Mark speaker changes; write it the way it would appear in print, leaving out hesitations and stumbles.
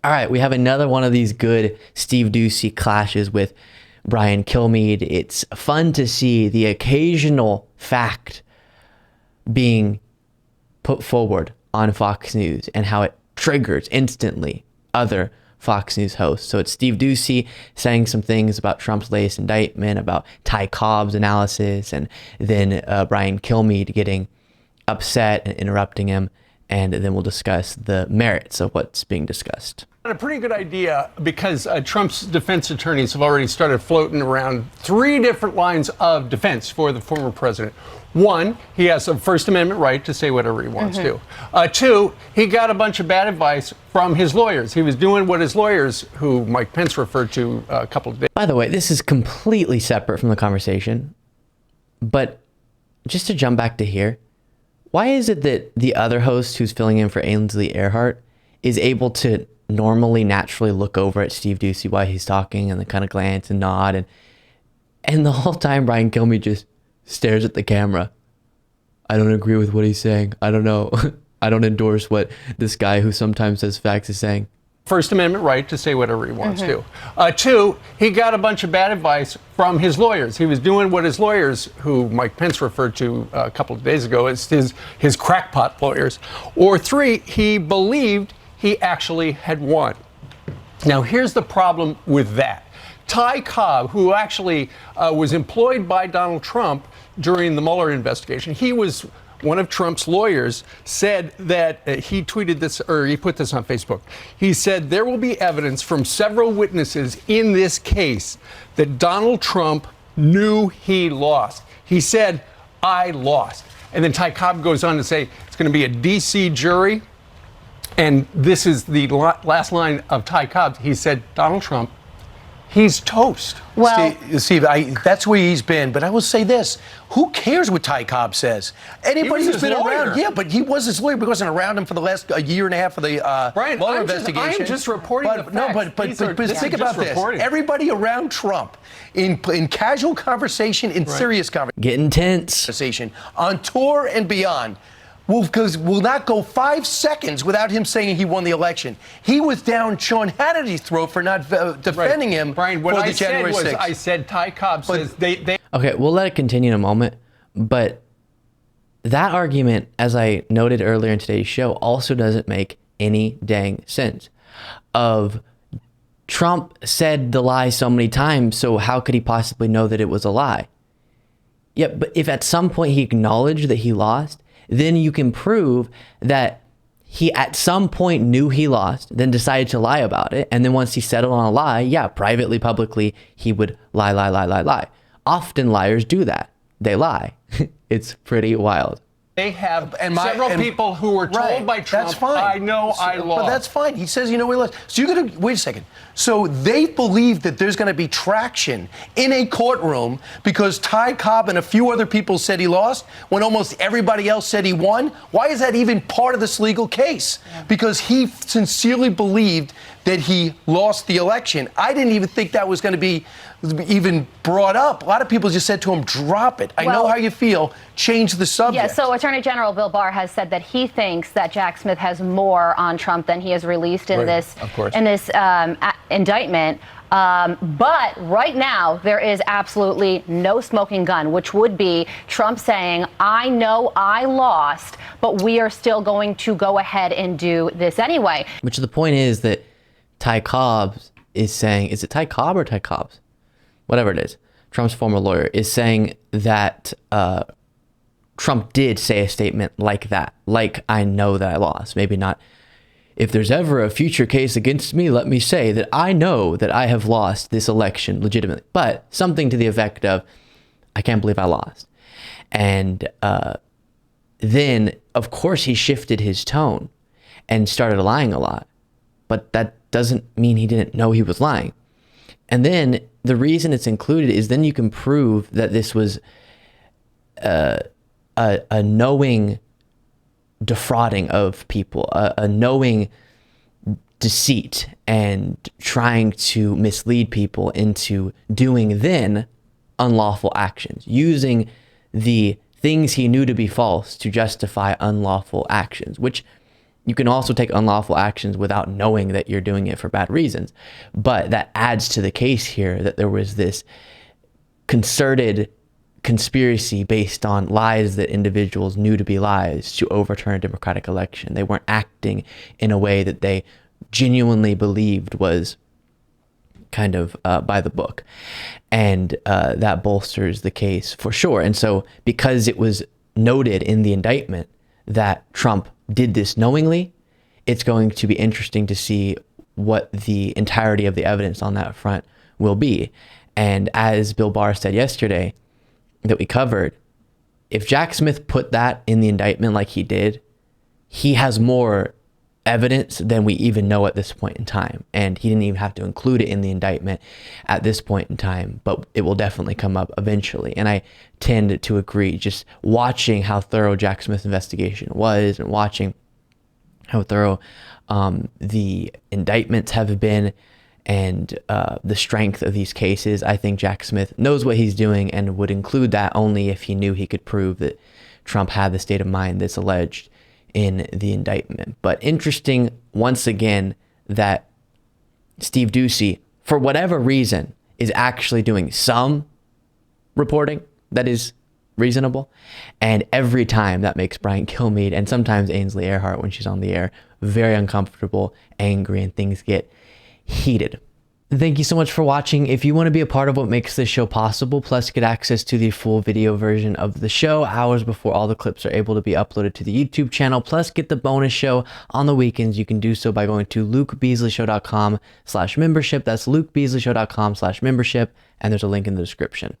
Speaker 1: All right, we have another one of these good Steve Doocy clashes with Brian Kilmeade. It's fun to see the occasional fact being put forward on Fox News and how it triggers instantly other Fox News hosts. So it's Steve Doocy saying some things about Trump's latest indictment, about Ty Cobb's analysis, and then Brian Kilmeade getting upset and interrupting him. And then we'll discuss the merits of what's being discussed.
Speaker 2: A pretty good idea because Trump's defense attorneys have already started floating around 3 different lines of defense for the former president. 1, he has a First Amendment right to say whatever he wants to. 2, he got a bunch of bad advice from his lawyers. He was doing what his lawyers, who Mike Pence referred to a couple of days.
Speaker 1: By the way, this is completely separate from the conversation. But just to jump back to here, why is it that the other host who's filling in for Ainsley Earhart is able to normally naturally look over at Steve Doocy while he's talking and then kind of glance and nod, and the whole time Brian Kilmeade just stares at the camera? I don't agree with what he's saying. I don't know. I don't endorse what this guy who sometimes says facts is saying.
Speaker 2: First Amendment right to say whatever he wants to. 2, he got a bunch of bad advice from his lawyers. He was doing what his lawyers, who Mike Pence referred to a couple of days ago as his crackpot lawyers. Or 3, he believed he actually had won. Now, here's the problem with that. Ty Cobb, who actually was employed by Donald Trump during the Mueller investigation, he was one of Trump's lawyers, said that he tweeted this, or he put this on Facebook. He said there will be evidence from several witnesses in this case that Donald Trump knew he lost. He said, I lost. And then Ty Cobb goes on to say it's going to be a D.C. jury. And this is the last line of Ty Cobb. He said, Donald Trump, he's toast.
Speaker 3: Well, Steve, that's where he's been. But I will say this. Who cares what Ty Cobb says? Anybody who's been around. Yeah, but he was his lawyer. He wasn't around him for the last year and a half of the Mueller investigation.
Speaker 2: I'm just reporting the facts.
Speaker 3: No, but think about this. Everybody around Trump, in casual conversation, in serious conversation.
Speaker 1: Getting tense.
Speaker 3: On tour and beyond. Will not go 5 seconds without him saying he won the election. He was down Sean Hannity's throat for not defending him
Speaker 2: Brian, what
Speaker 3: for
Speaker 2: I
Speaker 3: the January 6th.
Speaker 2: I said Ty Cobb says they...
Speaker 1: Okay, we'll let it continue in a moment. But that argument, as I noted earlier in today's show, also doesn't make any dang sense. Of Trump said the lie so many times, so how could he possibly know that it was a lie? Yeah, but if at some point he acknowledged that he lost, then you can prove that he at some point knew he lost, then decided to lie about it. And then once he settled on a lie, yeah, privately, publicly, he would lie. Often liars do that. They lie. It's pretty wild.
Speaker 2: They have several people who were told by Trump,
Speaker 3: that's fine.
Speaker 2: I know I lost.
Speaker 3: But that's fine. He says, you know, we lost. So you're going to, wait a second. So they believe that there's going to be traction in a courtroom because Ty Cobb and a few other people said he lost when almost everybody else said he won? Why is that even part of this legal case? Because he sincerely believed that he lost the election. I didn't even think that was going to be even brought up. A lot of people just said to him, drop it. I know how you feel. Change the subject.
Speaker 4: Yeah, so Attorney General Bill Barr has said that he thinks that Jack Smith has more on Trump than he has released in this indictment. But right now, there is absolutely no smoking gun, which would be Trump saying, I know I lost, but we are still going to go ahead and do this anyway.
Speaker 1: Which the point is that Ty Cobb is saying, is it Ty Cobb or Ty Cobbs? Whatever it is, Trump's former lawyer is saying that Trump did say a statement like that, like, I know that I lost. Maybe not, if there's ever a future case against me, let me say that I know that I have lost this election legitimately, but something to the effect of, I can't believe I lost. And then, of course, he shifted his tone and started lying a lot, but that doesn't mean he didn't know he was lying. And then the reason it's included is then you can prove that this was a knowing defrauding of people, a knowing deceit and trying to mislead people into doing then unlawful actions, using the things he knew to be false to justify unlawful actions, which You can also take unlawful actions without knowing that you're doing it for bad reasons. But that adds to the case here that there was this concerted conspiracy based on lies that individuals knew to be lies to overturn a democratic election. They weren't acting in a way that they genuinely believed was kind of by the book. And that bolsters the case for sure. And so because it was noted in the indictment that Trump did this knowingly, it's going to be interesting to see what the entirety of the evidence on that front will be. And as Bill Barr said yesterday that we covered, if Jack Smith put that in the indictment like he did, he has more evidence than we even know at this point in time. And he didn't even have to include it in the indictment at this point in time, but it will definitely come up eventually. And I tend to agree, just watching how thorough Jack Smith's investigation was and watching how thorough the indictments have been and the strength of these cases. I think Jack Smith knows what he's doing and would include that only if he knew he could prove that Trump had the state of mind that's alleged in the indictment. But interesting, once again, that Steve Doocy, for whatever reason, is actually doing some reporting that is reasonable. And every time that makes Brian Kilmeade and sometimes Ainsley Earhart, when she's on the air, very uncomfortable, angry, and things get heated. Thank you so much for watching. If you want to be a part of what makes this show possible, plus get access to the full video version of the show hours before all the clips are able to be uploaded to the YouTube channel, plus get the bonus show on the weekends, you can do so by going to lukebeasleyshow.com/membership. That's lukebeasleyshow.com/membership, and there's a link in the description.